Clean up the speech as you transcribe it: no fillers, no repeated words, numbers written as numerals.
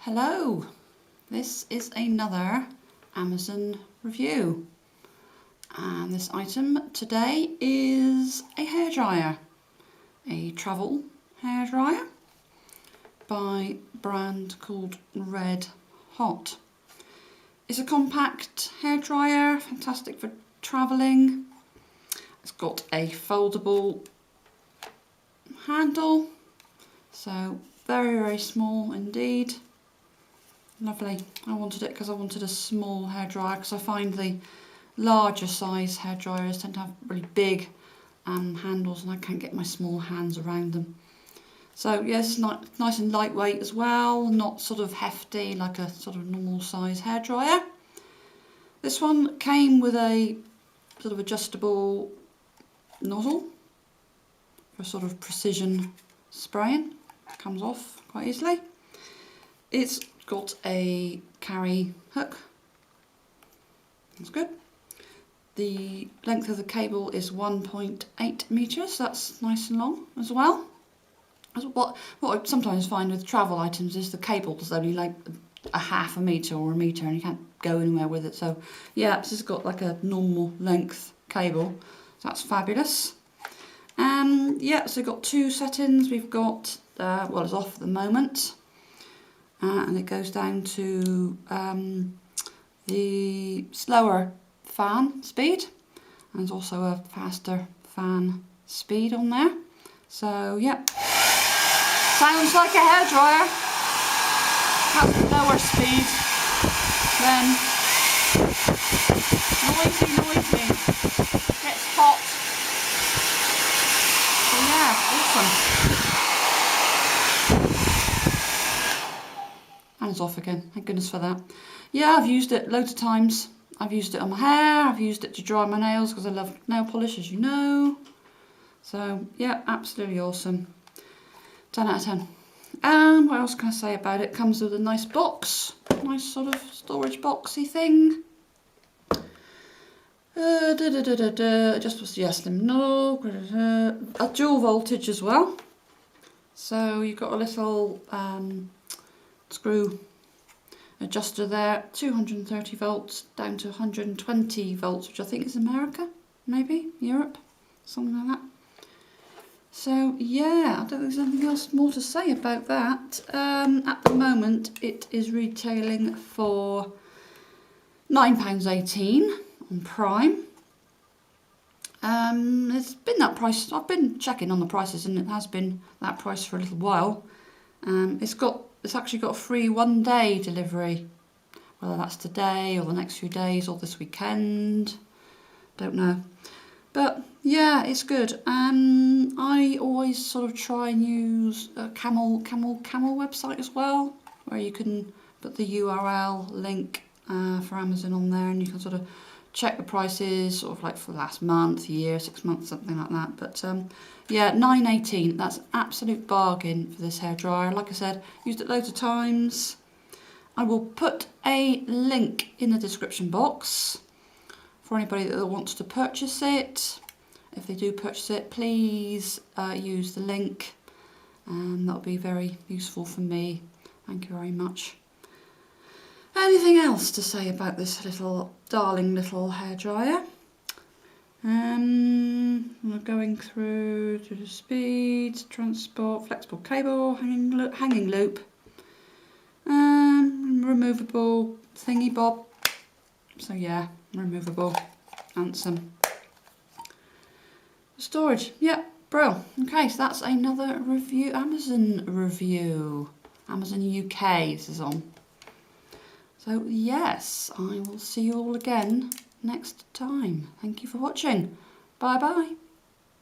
Hello, this is another Amazon review, and this item today is a hairdryer, a travel hairdryer by a brand called Red Hot. It's a compact hairdryer, fantastic for travelling. It's got a foldable handle, so very small indeed. Lovely. I wanted it because I wanted a small hairdryer, because I find the larger size hairdryers tend to have really big handles and I can't get my small hands around them. So yes, it's nice and lightweight as well, not sort of hefty like a sort of normal size hairdryer. This one came with a sort of adjustable nozzle for sort of precision spraying. Comes off quite easily. It's got a carry hook. That's good. The length of the cable is 1.8 metres. That's nice and long as well. What I sometimes find with travel items is the cable is only like a half a metre or a metre and you can't go anywhere with it. So yeah, this has got like a normal length cable. So that's fabulous. Yeah, so we've got two settings. We've got, well, it's off at the moment. And it goes down to the slower fan speed, and there's also a faster fan speed on there. So yeah, sounds like a hairdryer. Has a lower speed, then noisy, gets hot. So yeah, awesome. And it's off again, thank goodness for that. Yeah, I've used it loads of times. I've used it on my hair, I've used it to dry my nails because I love nail polish, as you know. So yeah, absolutely awesome. 10 out of 10. And what else can I say about it? Comes with a nice box, nice sort of storage boxy thing. Just was slim, no, a dual voltage as well. So you've got a little screw adjuster there, 230 volts down to 120 volts, which I think is America, maybe Europe, something like that. So yeah, I don't think there's anything else more to say about that. At the moment it is retailing for £9.18 on Prime. It's been that price. I've been checking on the prices and it has been that price for a little while. It's actually got a free 1-day delivery, whether that's today or the next few days or this weekend, don't know. But yeah, it's good. I always sort of try and use a Camel website as well, where you can put the URL link for Amazon on there and you can sort of check the prices sort of like for the last month, year, 6 months, something like that. But yeah, £9.18, that's an absolute bargain for this hairdryer. Like I said, used it loads of times. I will put a link in the description box for anybody that wants to purchase it. If they do purchase it, please use the link. That'll be very useful for me. Thank you very much. Anything else to say about this little darling little hairdryer? We're going through to the speed, transport, flexible cable, hanging loop, removable thingy bob. So yeah, removable, handsome. Storage, yeah, bro. Okay, so that's another review, Amazon review. Amazon UK this is on. So yes, I will see you all again next time. Thank you for watching. Bye bye.